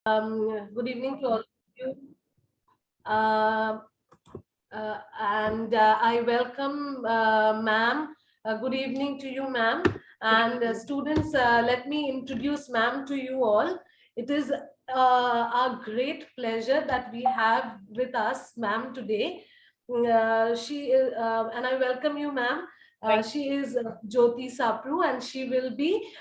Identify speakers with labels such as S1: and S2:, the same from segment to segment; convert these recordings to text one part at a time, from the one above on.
S1: Good evening to all of you. Uh, and I welcome ma'am. Good evening to you, ma'am. And students, let me introduce ma'am to you all. It is a great pleasure that we have with us ma'am today. She is, and I welcome you, ma'am. She is Jyoti Sapru, and she will be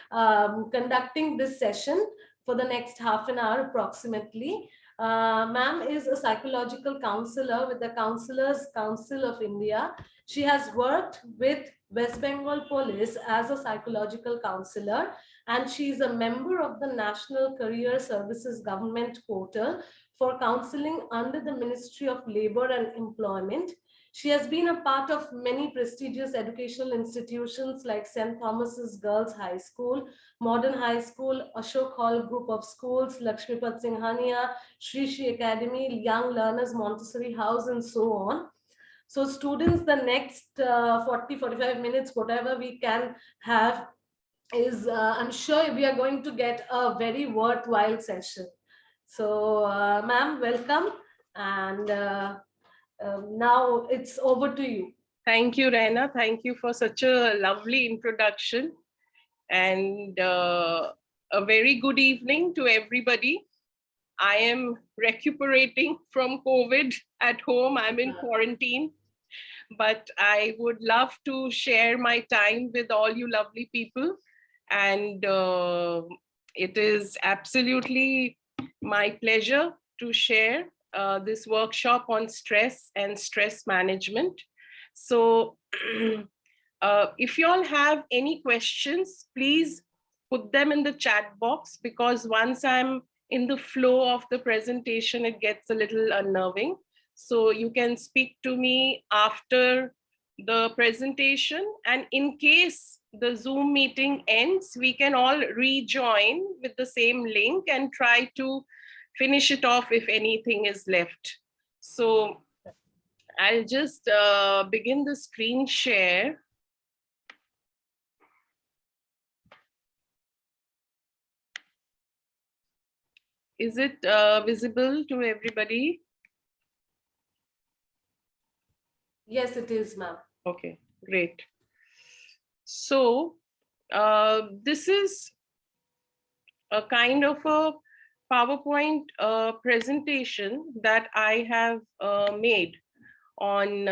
S1: conducting this session for the next half an hour approximately. Ma'am is a psychological counselor with the Counselors Council of India. She has worked with West Bengal Police as a psychological counselor, and she is a member of the National Career Services Government Portal for counseling under the Ministry of Labor and Employment. She has been a part of many prestigious educational institutions like St. Thomas's Girls High School, Modern High School, Ashok Hall Group of Schools, Lakshmipat Singhania, Shri Academy, Young Learners Montessori House, and so on. So students, the next 40-45 minutes, whatever we can have is, I'm sure we are going to get a very worthwhile session. So ma'am, welcome. And now it's over to you.
S2: Thank you, Raina. Thank you for such a lovely introduction. And a very good evening to everybody. I am recuperating from COVID at home. I'm in quarantine. But I would love to share my time with all you lovely people. And it is absolutely my pleasure to share this workshop on stress and stress management. So if you all have any questions, please put them in the chat box, because once I'm in the flow of the presentation, it gets a little unnerving. So you can speak to me after the presentation, and in case the Zoom meeting ends, we can all rejoin with the same link and try to finish it off if anything is left. So I'll just begin the screen share. Is it visible to everybody?
S1: Yes, it is, ma'am.
S2: Okay, great. So this is a kind of a PowerPoint presentation that I have made on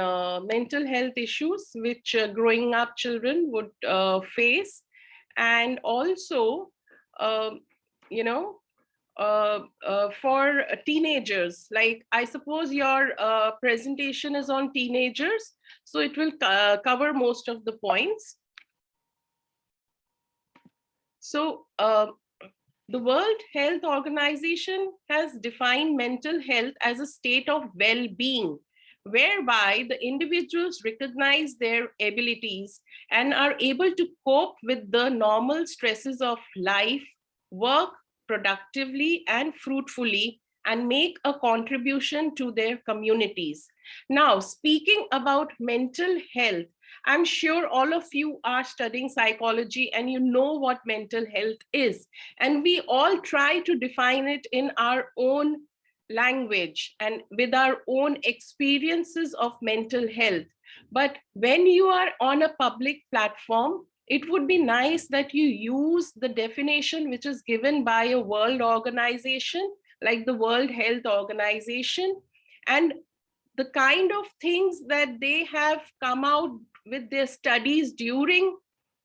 S2: mental health issues which growing up children would face, and also, you know, for teenagers. Like, I suppose your presentation is on teenagers, so it will cover most of the points. So the World Health Organization has defined mental health as a state of well-being, whereby the individuals recognize their abilities and are able to cope with the normal stresses of life, work productively and fruitfully, and make a contribution to their communities. Now, speaking about mental health, I'm sure all of you are studying psychology and you know what mental health is. And we all try to define it in our own language and with our own experiences of mental health. But when you are on a public platform, it would be nice that you use the definition which is given by a world organization like the World Health Organization, and the kind of things that they have come out with their studies during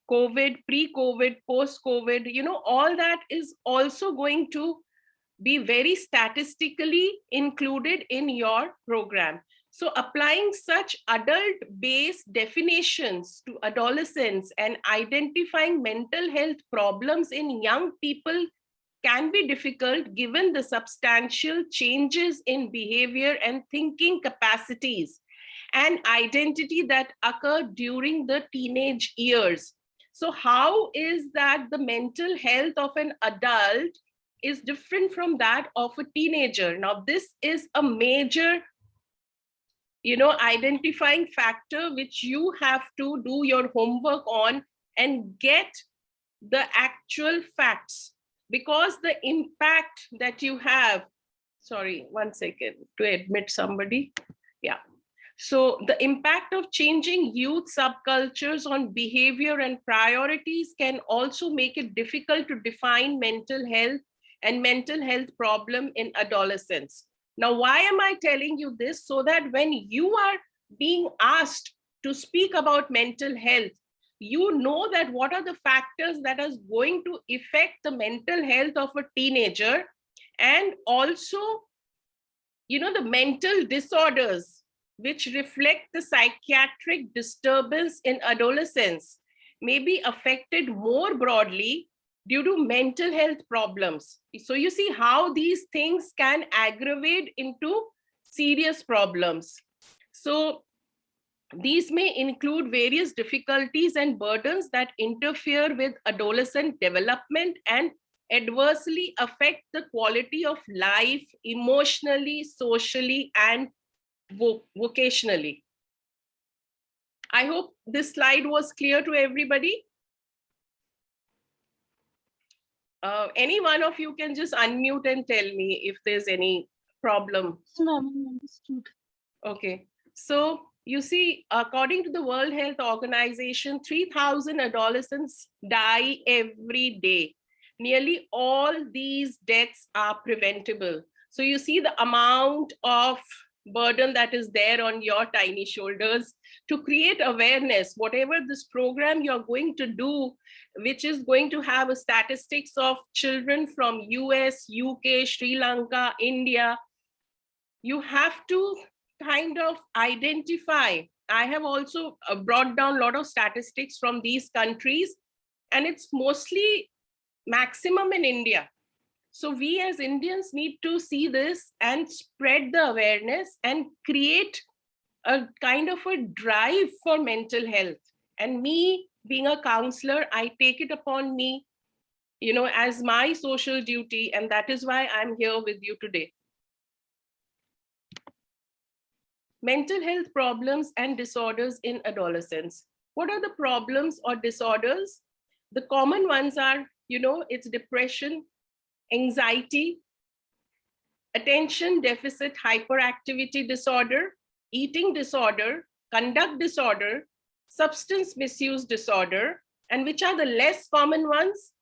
S2: COVID, pre-COVID, post-COVID, all that is also going to be very statistically included in your program. So applying such adult-based definitions to adolescents and identifying mental health problems in young people can be difficult given the substantial changes in behavior and thinking capacities and identity that occur during the teenage years. So how is that the mental health of an adult is different from that of a teenager? Now, this is a major, identifying factor which you have to do your homework on and get the actual facts. because the impact that you have, sorry, 1 second, to admit somebody. Yeah. So the impact of changing youth subcultures on behavior and priorities can also make it difficult to define mental health and mental health problem in adolescents. Now, why am I telling you this? So that when you are being asked to speak about mental health, you know that what are the factors that are going to affect the mental health of a teenager, and also, you know, the mental disorders which reflect the psychiatric disturbance in adolescence may be affected more broadly due to mental health problems. So you see how these things can aggravate into serious problems. So these may include various difficulties and burdens that interfere with adolescent development and adversely affect the quality of life emotionally, socially, and vocationally. I hope this slide was clear to everybody. Any one of you can just unmute and tell me if there's any problem.
S3: Understood.
S2: Okay, so you see, according to the World Health Organization, 3,000 adolescents die every day. Nearly all these deaths are preventable. So you see the amount of burden that is there on your tiny shoulders to create awareness. Whatever this program you're going to do, which is going to have a statistics of children from US, UK, Sri Lanka, India, you have to kind of identify. I have also brought down a lot of statistics from these countries, and it's mostly maximum in India. So we as Indians need to see this and spread the awareness and create a kind of a drive for mental health. And me being a counselor, I take it upon me, you know, as my social duty, and that is why I'm here with you today. Mental health problems and disorders in adolescents. What are the problems or disorders? The common ones are, you know, it's depression, anxiety, attention deficit hyperactivity disorder, eating disorder, conduct disorder, substance misuse disorder, and which are the less common ones?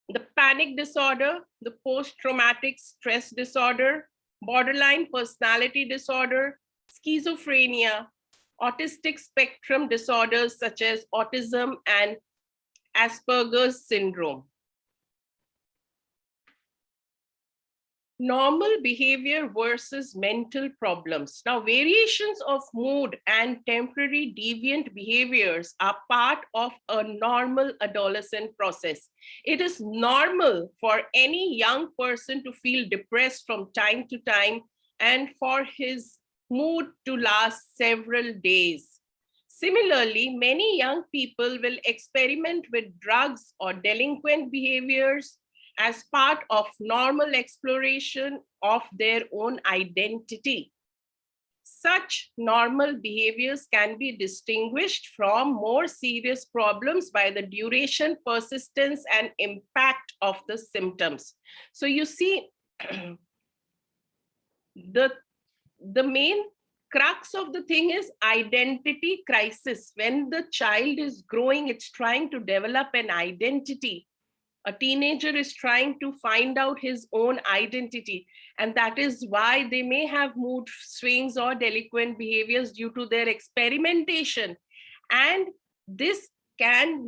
S2: The panic disorder, the post-traumatic stress disorder, borderline personality disorder, schizophrenia, autistic spectrum disorders such as autism and Asperger's syndrome. Normal behavior versus mental problems. Now, variations of mood and temporary deviant behaviors are part of a normal adolescent process. It is normal for any young person to feel depressed from time to time and for his mood to last several days. Similarly, many young people will experiment with drugs or delinquent behaviors as part of normal exploration of their own identity. Such normal behaviors can be distinguished from more serious problems by the duration, persistence, and impact of the symptoms. So you see, the main crux of the thing is identity crisis. When the child is growing, it's trying to develop an identity. A teenager is trying to find out his own identity. And that is why they may have mood swings or delinquent behaviors due to their experimentation. And this can,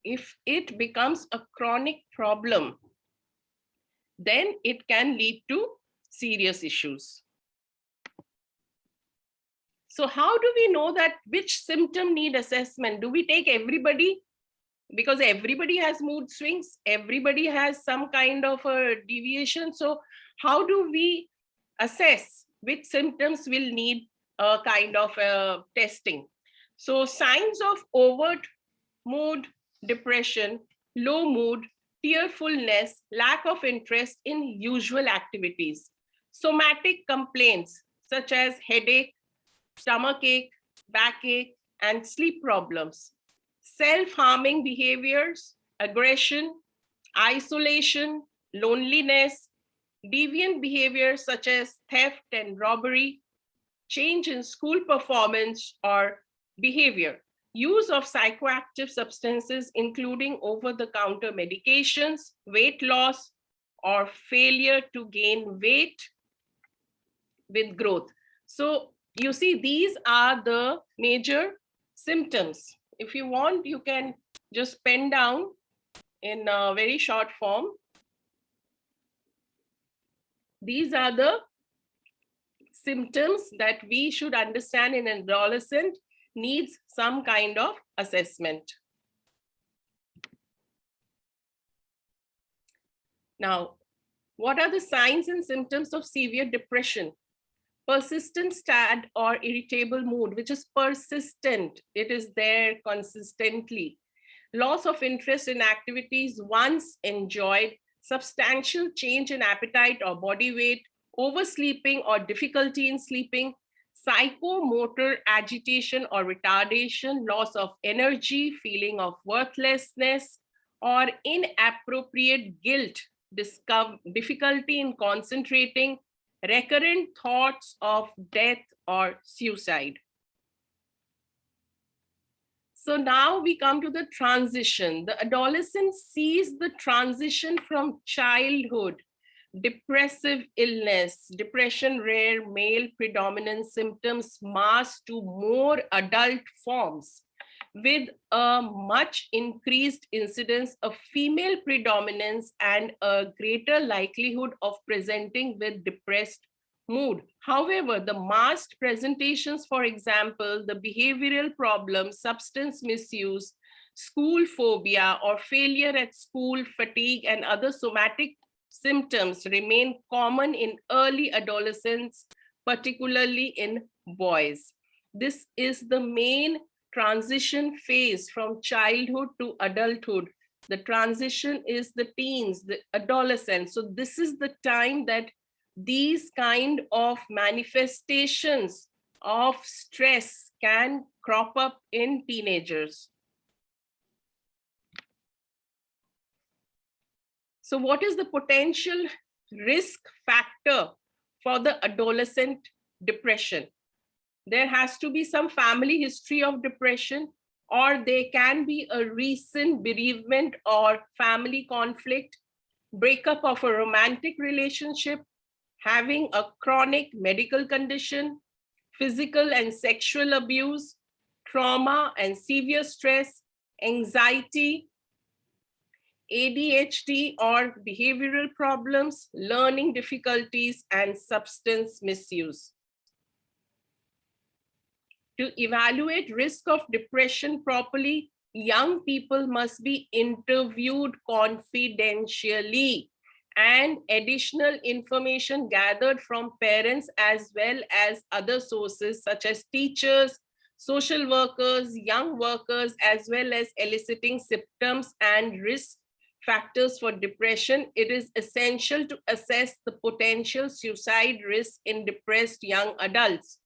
S2: if it becomes a chronic problem, then it can lead to serious issues. So how do we know that which symptom need assessment? Do we take everybody? Because everybody has mood swings, everybody has some kind of a deviation. So how do we assess which symptoms will need a kind of testing? So signs of overt mood depression, low mood, tearfulness, lack of interest in usual activities, somatic complaints such as headache, stomachache, backache, and sleep problems, self-harming behaviors, aggression, isolation, loneliness, deviant behavior such as theft and robbery, change in school performance or behavior, use of psychoactive substances, including over-the-counter medications, weight loss, or failure to gain weight with growth. So you see, these are the major symptoms. If you want, you can just pen down in a very short form. These are the symptoms that we should understand in an adolescent needs some kind of assessment. Now, what are the signs and symptoms of severe depression? Persistent sad or irritable mood, which is persistent. It is there consistently. Loss of interest in activities once enjoyed, substantial change in appetite or body weight, oversleeping or difficulty in sleeping, psychomotor agitation or retardation, loss of energy, feeling of worthlessness, or inappropriate guilt, difficulty in concentrating, recurrent thoughts of death or suicide. So now we come to the transition. The adolescent sees the transition from childhood, depressive illness, depression, rare male predominant symptoms masked to more adult forms with a much increased incidence of female predominance and a greater likelihood of presenting with depressed mood. However, the masked presentations, for example, the behavioral problems, substance misuse, school phobia, or failure at school, fatigue, and other somatic symptoms remain common in early adolescence, particularly in boys. This is the main transition phase from childhood to adulthood. The transition is the teens, the adolescents. So this is the time that these kind of manifestations of stress can crop up in teenagers. So what is the potential risk factor for the adolescent depression? There has to be some family history of depression, or there can be a recent bereavement or family conflict, breakup of a romantic relationship, having a chronic medical condition, physical and sexual abuse, trauma and severe stress, anxiety, ADHD or behavioral problems, learning difficulties, and substance misuse. To evaluate risk of depression properly, young people must be interviewed confidentially, and additional information gathered from parents as well as other sources such as teachers, social workers, young workers, as well as eliciting symptoms and risk factors for depression. It is essential to assess the potential suicide risk in depressed young adults.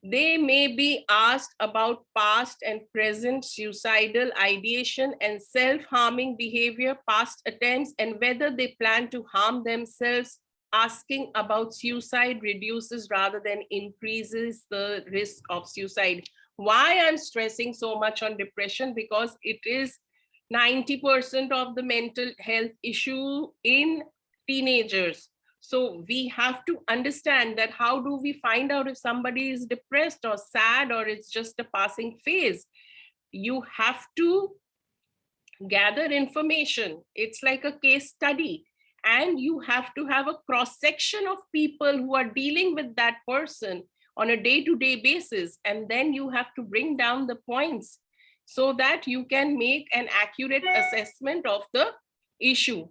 S2: They may be asked about past and present suicidal ideation and self-harming behavior, past attempts, and whether they plan to harm themselves. Asking about suicide reduces rather than increases the risk of suicide. Why I'm stressing so much on depression? Because it is 90% of the mental health issue in teenagers. So we have to understand that how do we find out if somebody is depressed or sad or it's just a passing phase? You have to gather information. It's like a case study. And you have to have a cross section of people who are dealing with that person on a day-to-day basis. And then you have to bring down the points so that you can make an accurate assessment of the issue.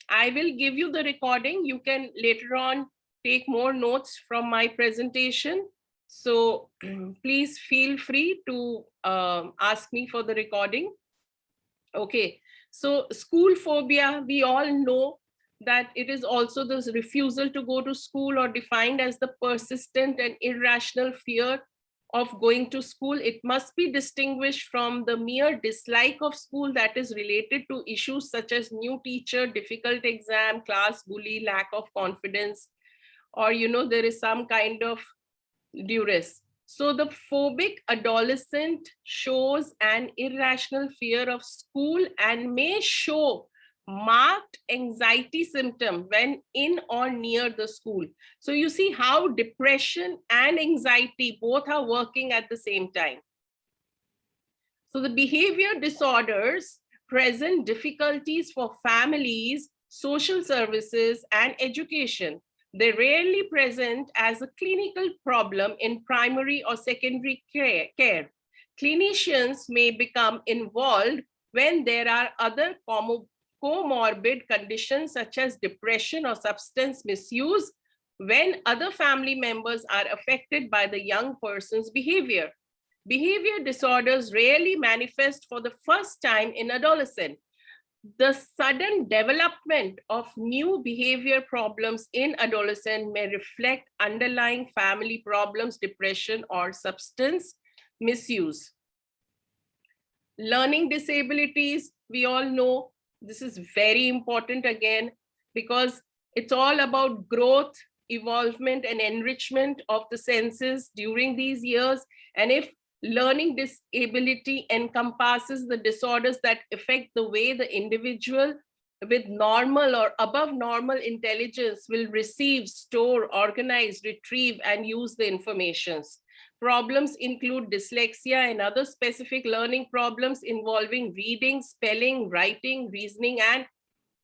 S2: I will give you the recording. You can later on take more notes from my presentation. So please feel free to ask me for the recording. Okay, so school phobia, we all know that it is also this refusal to go to school or defined as the persistent and irrational fear of going to school. It must be distinguished from the mere dislike of school that is related to issues such as new teacher, difficult exam, class bully, lack of confidence, or there is some kind of duress. So the phobic adolescent shows an irrational fear of school and may show marked anxiety symptom when in or near the school. So you see how depression and anxiety both are working at the same time. So the behavior disorders present difficulties for families, social services, and education. They rarely present as a clinical problem in primary or secondary care. Clinicians may become involved when there are other comorbid conditions such as depression or substance misuse, when other family members are affected by the young person's behavior. Behavior disorders rarely manifest for the first time in adolescent. The sudden development of new behavior problems in adolescent may reflect underlying family problems, depression, or substance misuse. Learning disabilities, we all know this is very important again, because it's all about growth, evolvement, and enrichment of the senses during these years. And if learning disability encompasses the disorders that affect the way the individual with normal or above normal intelligence will receive, store, organize, retrieve, and use the informations. Problems include dyslexia and other specific learning problems involving reading, spelling, writing, reasoning, and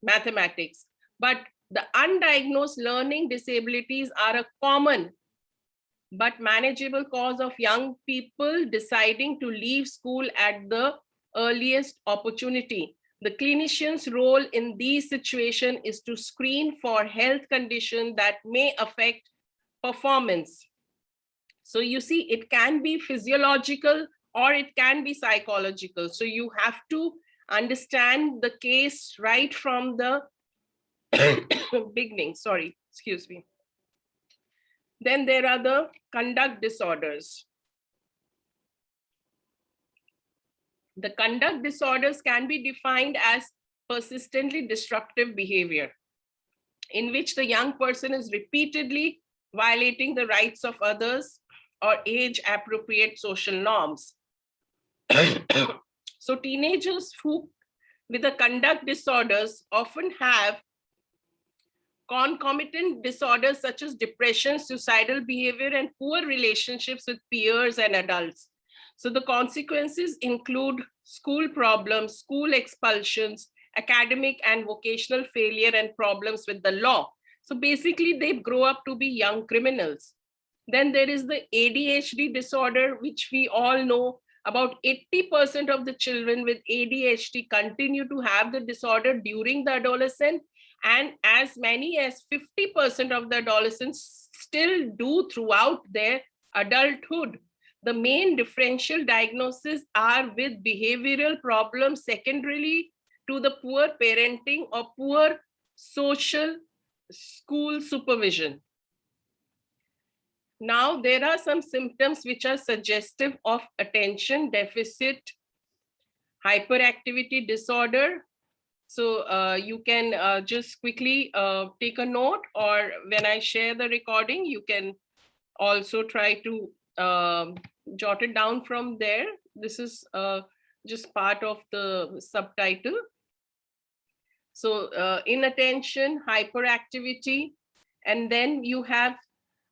S2: mathematics. But the undiagnosed learning disabilities are a common but manageable cause of young people deciding to leave school at the earliest opportunity. The clinician's role in these situations is to screen for health conditions that may affect performance. So you see, it can be physiological or it can be psychological. So you have to understand the case right from the beginning. Sorry, excuse me. Then there are the conduct disorders. The conduct disorders can be defined as persistently disruptive behavior in which the young person is repeatedly violating the rights of others or age-appropriate social norms. So teenagers who with the conduct disorders often have concomitant disorders such as depression, suicidal behavior, and poor relationships with peers and adults. So the consequences include school problems, school expulsions, academic and vocational failure, and problems with the law. So basically, they grow up to be young criminals. Then there is the ADHD disorder, which we all know about 80% of the children with ADHD continue to have the disorder during the adolescence, and as many as 50% of the adolescents still do throughout their adulthood. The main differential diagnoses are with behavioral problems secondarily to the poor parenting or poor social school supervision. Now, there are some symptoms which are suggestive of attention deficit hyperactivity disorder. So you can just quickly take a note, or when I share the recording, you can also try to jot it down from there. This is just part of the subtitle. So inattention, hyperactivity, and then you have,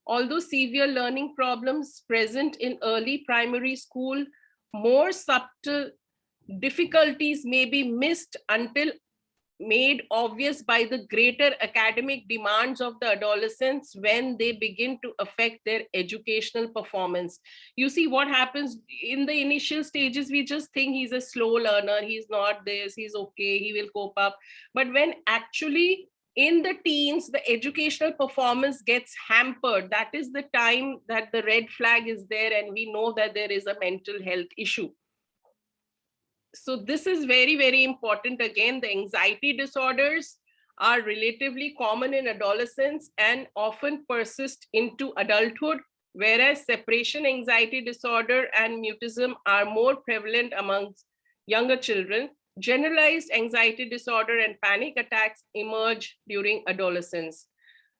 S2: although severe learning problems present in early primary school, more subtle difficulties may be missed until made obvious by the greater academic demands of the adolescents when they begin to affect their educational performance. You see what happens in the initial stages, we just think he's a slow learner, he's not this, he's okay, he will cope up. But when actually in the teens, the educational performance gets hampered, that is the time that the red flag is there and we know that there is a mental health issue. So this is very, very important. Again, the anxiety disorders are relatively common in adolescence and often persist into adulthood. whereas separation anxiety disorder and mutism are more prevalent amongst younger children. Generalized anxiety disorder and panic attacks emerge during adolescence.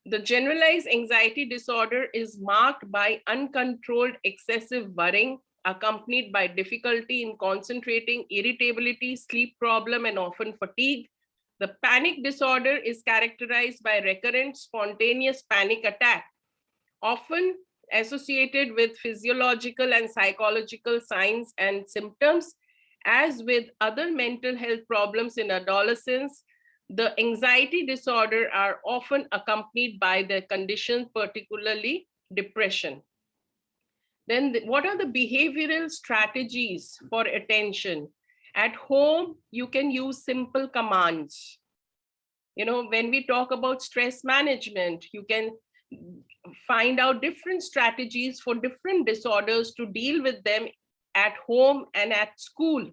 S2: The generalized anxiety disorder is marked by uncontrolled excessive worrying, accompanied by difficulty in concentrating, irritability, sleep problem, and often fatigue. The panic disorder is characterized by recurrent spontaneous panic attack, often associated with physiological and psychological signs and symptoms. As with other mental health problems in adolescence, the anxiety disorder are often accompanied by the condition, particularly depression. Then what are the behavioral strategies for attention? At home, you can use simple commands. You know, when we talk about stress management, you can find out different strategies for different disorders to deal with them at home and at school.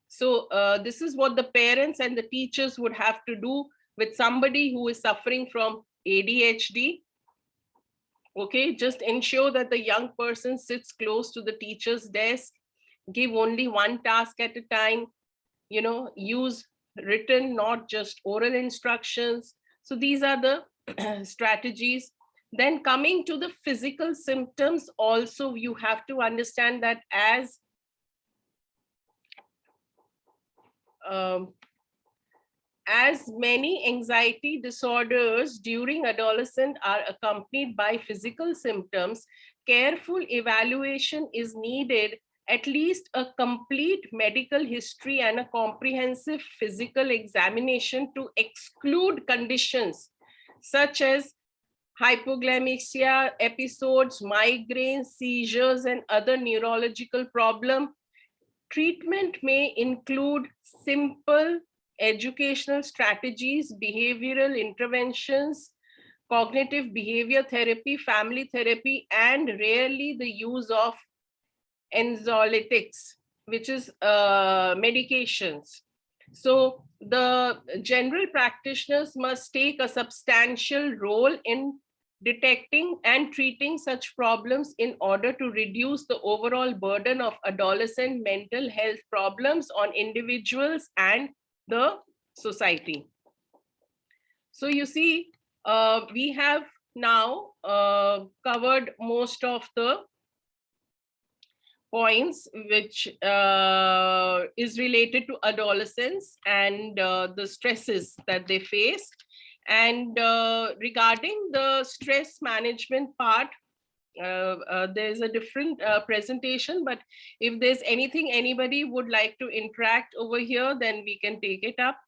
S2: So this is what the parents and the teachers would have to do with somebody who is suffering from ADHD. Okay, just ensure that the young person sits close to the teacher's desk, give only one task at a time, you know, use written, not just oral instructions. So these are the strategies. Then coming to the physical symptoms, also you have to understand that as many anxiety disorders during adolescence are accompanied by physical symptoms, careful evaluation is needed, at least a complete medical history and a comprehensive physical examination to exclude conditions such as hypoglycemia episodes, migraines, seizures, and other neurological problems. Treatment may include simple educational strategies, behavioral interventions, cognitive behavior therapy, family therapy, and rarely the use of anxiolytics, which is medications. So the general practitioners must take a substantial role in detecting and treating such problems in order to reduce the overall burden of adolescent mental health problems on individuals and the society. So you see, we have now covered most of the points which is related to adolescence and the stresses that they face. And regarding the stress management part, there's a different presentation, but if there's anything anybody would like to interact over here, then we can take it up.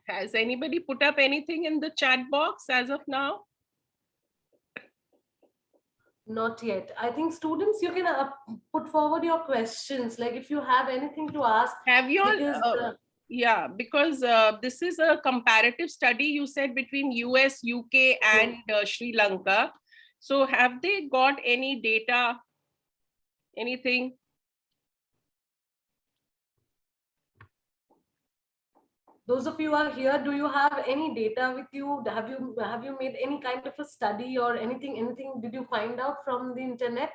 S2: Has anybody put up anything in the chat box as of now?
S1: Not yet. I think students, you can put forward your questions. Like if you have anything to ask.
S2: Have you all?
S1: Because,
S2: yeah, because this is a comparative study, you said, between US, UK, and Sri Lanka. So have they got any data, anything?
S1: those of you are here, do you have any data with you? Have you made any kind of a study or anything did you find out from the internet?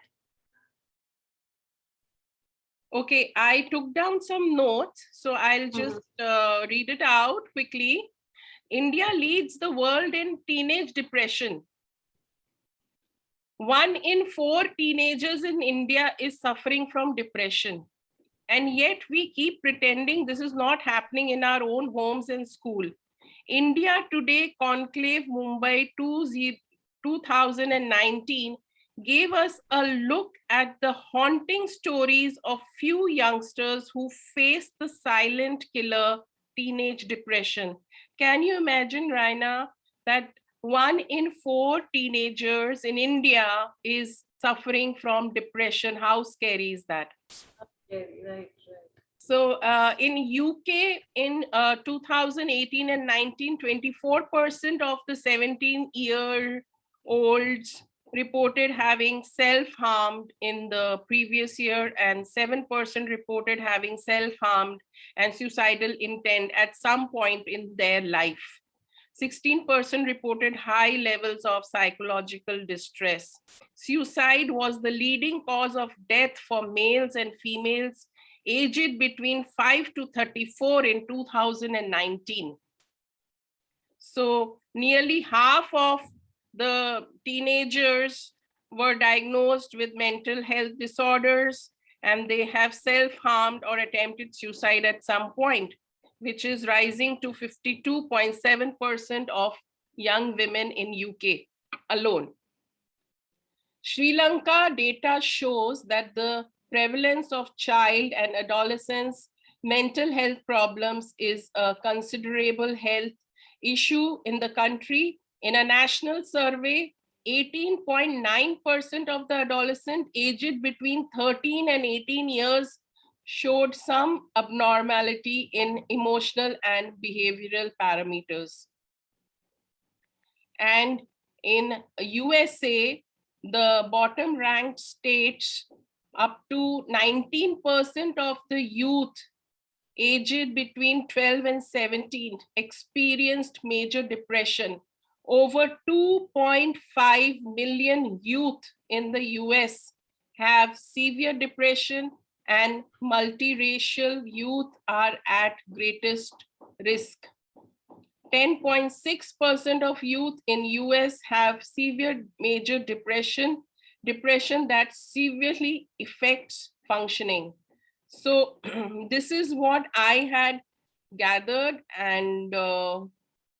S2: Okay, I took down some notes, so I'll just read it out quickly. India leads the world in teenage depression. 1 in 4 teenagers in India is suffering from depression. And yet we keep pretending this is not happening in our own homes and school. India Today Conclave Mumbai 2019 gave us a look at the haunting stories of few youngsters who face the silent killer, teenage depression. Can you imagine, Raina, that 1 in 4 teenagers in India is suffering from depression? How scary is that?
S1: Right.
S2: So in UK in 2018 and 19, 24% of the 17-year-olds reported having self-harmed in the previous year, and 7% reported having self-harmed and suicidal intent at some point in their life. 16% reported high levels of psychological distress. Suicide was the leading cause of death for males and females aged between 5 to 34 in 2019. So nearly half of the teenagers were diagnosed with mental health disorders, and they have self-harmed or attempted suicide at some point, which is rising to 52.7% of young women in UK alone. Sri Lanka data shows that the prevalence of child and adolescents' mental health problems is a considerable health issue in the country. In a national survey, 18.9% of the adolescents aged between 13 and 18 years showed some abnormality in emotional and behavioral parameters. And in USA, the bottom ranked states, up to 19% of the youth aged between 12 and 17 experienced major depression. Over 2.5 million youth in the US have severe depression, and multiracial youth are at greatest risk. 10.6% of youth in US have severe major depression that severely affects functioning. So this is what I had gathered and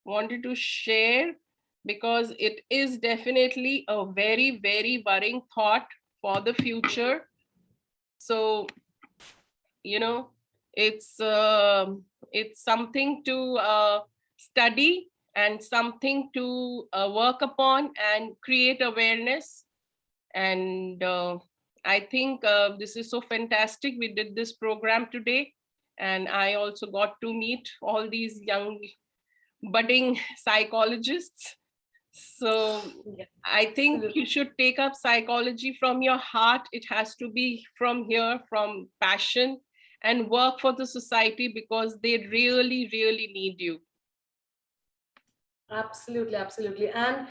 S2: wanted to share, because it is definitely a very, very worrying thought for the future. So, you know, it's something to study and something to work upon and create awareness. And I think this is so fantastic. We did this program today, and I also got to meet all these young budding psychologists. So
S1: Yeah,
S2: I think
S1: absolutely.
S2: you should take up psychology from your heart. It has to be from here, from passion, and work for the society, because they really, really need you.
S1: Absolutely, absolutely. And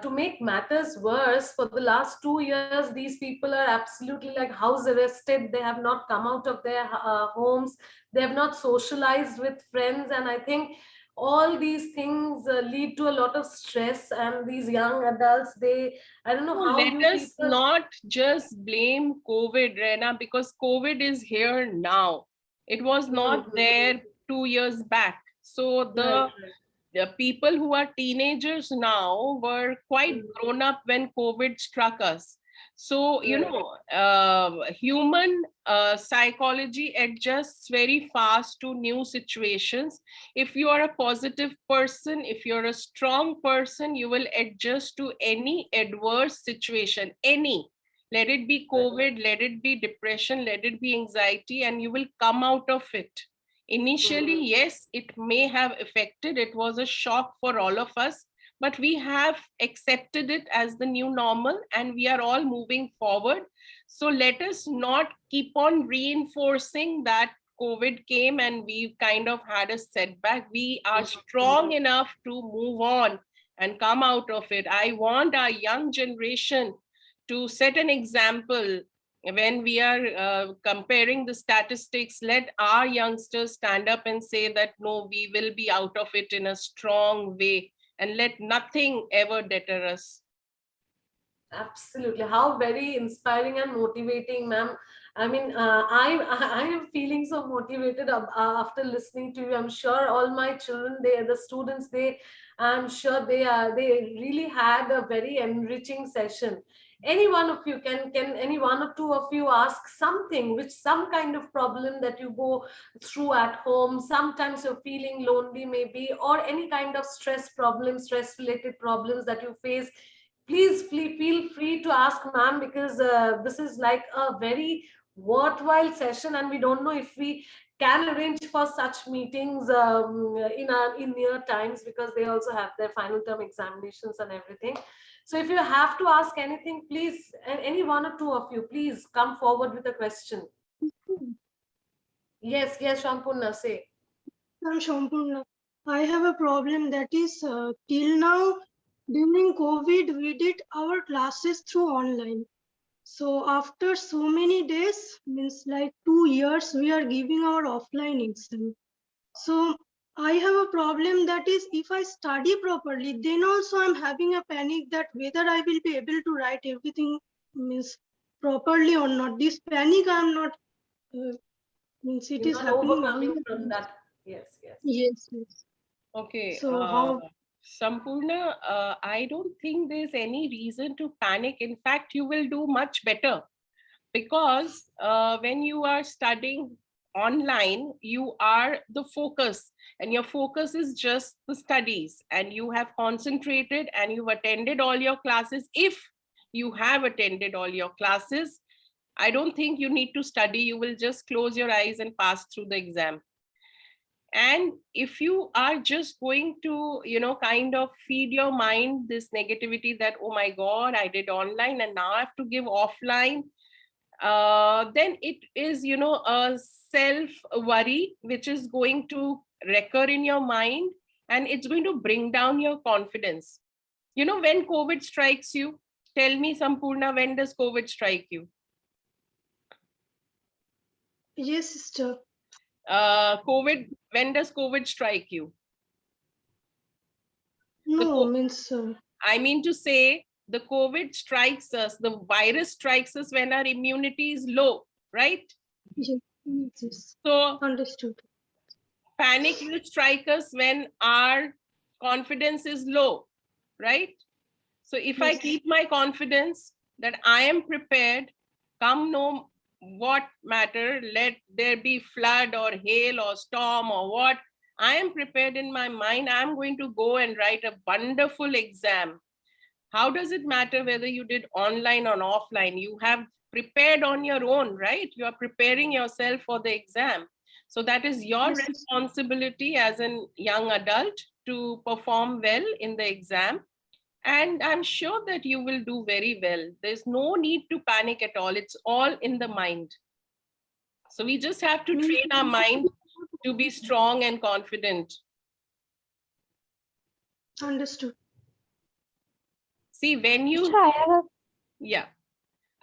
S1: to make matters worse, for the last 2 years, these people are absolutely like house arrested. They have not come out of their homes. They have not socialized with friends. And I think all these things lead to a lot of stress. And these young adults, I don't know
S2: So
S1: how
S2: let
S1: you
S2: us
S1: people.
S2: not just blame COVID, Rena, because COVID is here now. It was not
S1: Mhm.
S2: there 2 years back. So
S1: Right,
S2: the people who are teenagers now were quite
S1: right.
S2: grown up when COVID struck us. So,
S1: Right.
S2: human psychology adjusts very fast to new situations. If you are a positive person, if you're a strong person, you will adjust to any adverse situation, any. Let it be COVID, let it be depression, let it be anxiety, and you will come out of it. Initially,
S1: Mhm.
S2: yes, it may have affected, it was a shock for all of us, but we have accepted it as the new normal and we are all moving forward. So let us not keep on reinforcing that COVID came and we kind of had a setback. We are strong enough to move on and come out of it. I want our young generation to set an example. When we are comparing the statistics, let our youngsters stand up and say that no, we will be out of it in a strong way, and let nothing ever deter us.
S1: Absolutely. How very inspiring and motivating, ma'am. I mean, I am feeling so motivated after listening to you. I'm sure all my children, the students, I'm sure they really had a very enriching session. Any one of you can any one or two of you ask something, which some kind of problem that you go through at home. Sometimes you're feeling lonely, maybe, or any kind of stress related problems that you face. Please feel free to ask ma'am, because this is like a very worthwhile session, and we don't know if we can arrange for such meetings in near times, because they also have their final term examinations and everything. So if you have to ask anything, please, and any one or two of you, please come forward with a question. Yes, yes, Shampurna, say.
S3: I'm Shampurna. I have a problem that is till now during COVID we did our classes through online. So after so many days, means like 2 years, we are giving our offline exam. So I have a problem that is if I study properly, then also I'm having a panic that whether I will be able to write everything means properly or not. This panic I'm not means it
S1: You're
S3: is
S1: not
S3: happening
S1: overcoming
S3: all the
S1: from
S3: time.
S1: that. Yes, yes.
S3: Yes, yes.
S2: Okay,
S3: So how?
S2: Sampurna, I don't think there's any reason to panic. In fact, you will do much better because when you are studying online, you are the focus, and your focus is just the studies, and you have concentrated and you've attended all your classes. If you have attended all your classes, I don't think you need to study. You will just close your eyes and pass through the exam. And if you are just going to kind of feed your mind this negativity that, oh my god, I did online and now I have to give offline, then it is a self worry which is going to recur in your mind, and it's going to bring down your confidence. When COVID strikes you, tell me, Sampurna, when does COVID strike you?
S3: Yes, sister.
S2: When does COVID strike you?
S3: No, means
S2: I mean to say, the COVID strikes us, the virus strikes us when our immunity is low, right?
S3: yes, yes.
S2: So
S3: Understood.
S2: panic will strike us when our confidence is low, right? So if I
S3: Yes.
S2: keep my confidence that I am prepared, come no what matter, let there be flood or hail or storm or what, I am prepared in my mind. I'm going to go and write a wonderful exam. How does it matter whether you did online or offline? You have prepared on your own, right? You are preparing yourself for the exam. So that is your
S3: Yes, sister.
S2: responsibility as a young adult to perform well in the exam. And I'm sure that you will do very well. There's no need to panic at all. It's all in the mind. So we just have to
S3: Means
S2: train our mind to be strong and confident.
S3: understood.
S2: See, when
S4: Sister,
S2: you,
S4: I have a
S2: yeah,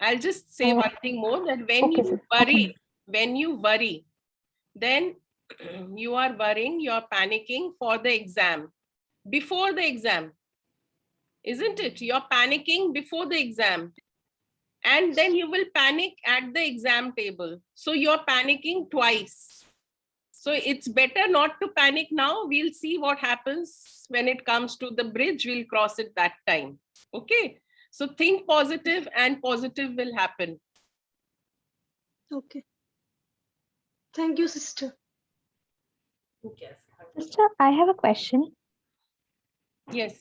S2: I'll just say one thing more, that
S4: okay, sir. Okay.
S2: when you worry, then you are worrying, you're panicking for the exam, before the exam, isn't it? You're panicking before the exam, and then you will panic at the exam table. So you're panicking twice. So it's better not to panic now. We'll see what happens when it comes to the bridge. We'll cross it that time. Okay. So think positive and positive will happen.
S3: Okay. Thank you, sister.
S1: Yes.
S4: Sister, I have a question.
S2: Yes.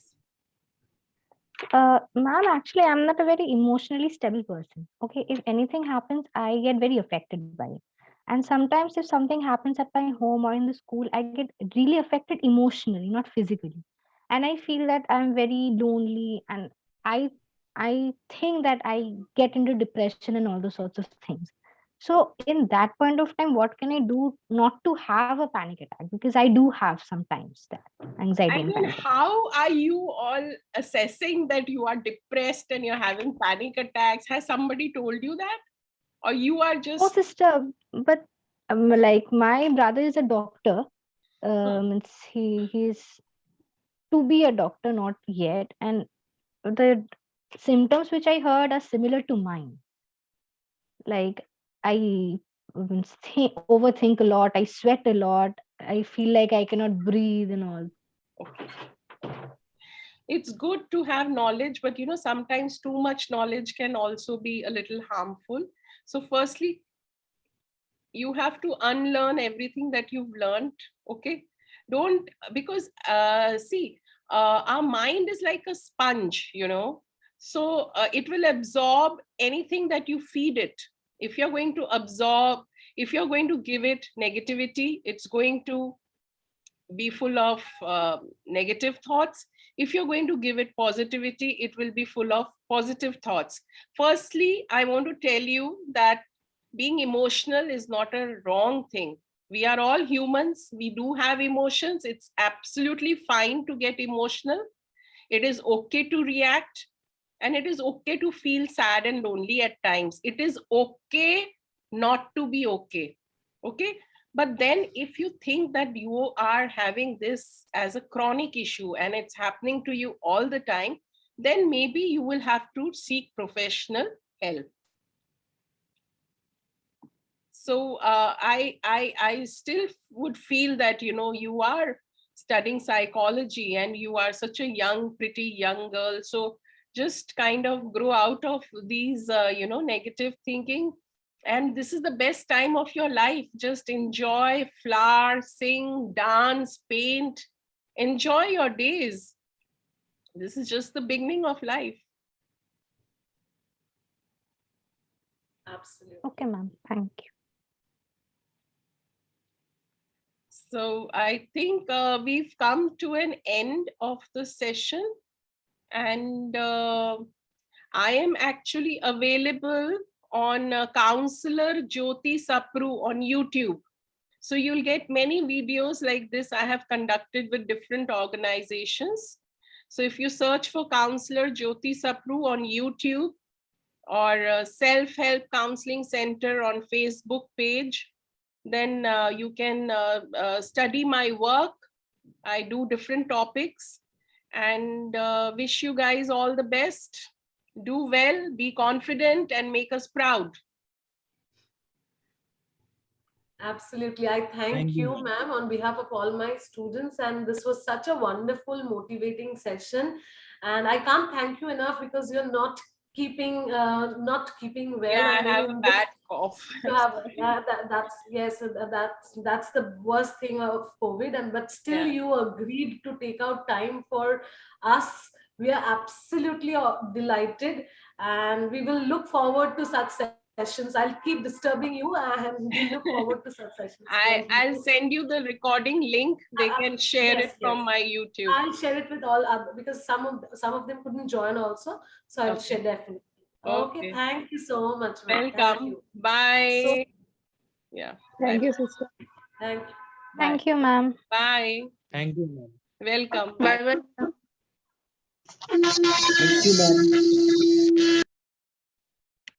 S4: Ma'am, actually, I'm not a very emotionally stable person. Okay, if anything happens, I get very affected by it. And sometimes, if something happens at my home or in the school, I get really affected emotionally, not physically. And I feel that I'm very lonely, and I I think that I get into depression and all those sorts of things. So, in that point of time, what can I do not to have a panic attack? Because I do have sometimes that anxiety
S2: And
S4: and
S2: then
S4: panic attack.
S2: how are you all assessing that you are depressed and you're having panic attacks? Has somebody told you that? Or you are
S4: No,
S2: just,
S4: sister, but like my brother is a doctor. It's he's to be a doctor, not yet, and the symptoms which I heard are similar to mine. Like I overthink a lot. I sweat a lot. I feel like I cannot breathe and all.
S2: okay. It's good to have knowledge, but sometimes too much knowledge can also be a little harmful. So firstly, you have to unlearn everything that you've learned. Okay, don't, because see, our mind is like a sponge, so it will absorb anything that you feed it. If you're going to absorb, if you're going to give it negativity, it's going to be full of negative thoughts. If you're going to give it positivity, it will be full of positive thoughts. Firstly, I want to tell you that being emotional is not a wrong thing. We are all humans. We do have emotions. It's absolutely fine to get emotional. It is okay to react, and it is okay to feel sad and lonely at times. It is okay not to be okay. Okay. But then if you think that you are having this as a chronic issue and it's happening to you all the time, then maybe you will have to seek professional help. So I still would feel that, you are studying psychology and you are such a pretty young girl. So just kind of grow out of these, negative thinking. And this is the best time of your life. Just enjoy, flower, sing, dance, paint, enjoy your days. This is just the beginning of life.
S1: Absolutely.
S4: Okay, ma'am. Thank you.
S2: So I think we've come to an end of the session, and I am actually available on Counselor Jyoti Sapru on YouTube. So you'll get many videos like this I have conducted with different organizations. So if you search for Counselor Jyoti Sapru on YouTube, or Self-Help Counseling Center on Facebook page, then you can study my work. I do different topics, and wish you guys all the best. Do well, be confident, and make us proud.
S1: Absolutely. I thank you, ma'am, on behalf of all my students. And this was such a wonderful, motivating session. And I can't thank you enough because you're not keeping well.
S2: Yeah,
S1: And
S2: I
S1: then
S2: have a
S1: in
S2: bad
S1: this,
S2: cough.
S1: you have, that's yes, that's the worst thing of COVID. And but still,
S2: Yeah.
S1: you agreed to take out time for us. We are absolutely delighted, and we will look forward to such sessions. I'll keep disturbing you, and we look forward to such sessions. Thank you.
S2: I'll send you the recording link. They can share
S1: Yes,
S2: it
S1: yes.
S2: from my YouTube.
S1: I'll share it with all other, because some of them couldn't join also. So I'll
S2: Okay.
S1: share definitely. Okay,
S2: Okay.
S1: thank you so much, ma'am. Thank
S2: Welcome.
S1: you.
S2: Bye. Yeah. Bye.
S3: Thank you, sister.
S1: Thank you.
S2: Bye.
S4: Thank you, ma'am.
S2: Bye.
S5: Thank you, ma'am.
S2: Welcome.
S3: Bye bye.
S5: Thank you, ma'am.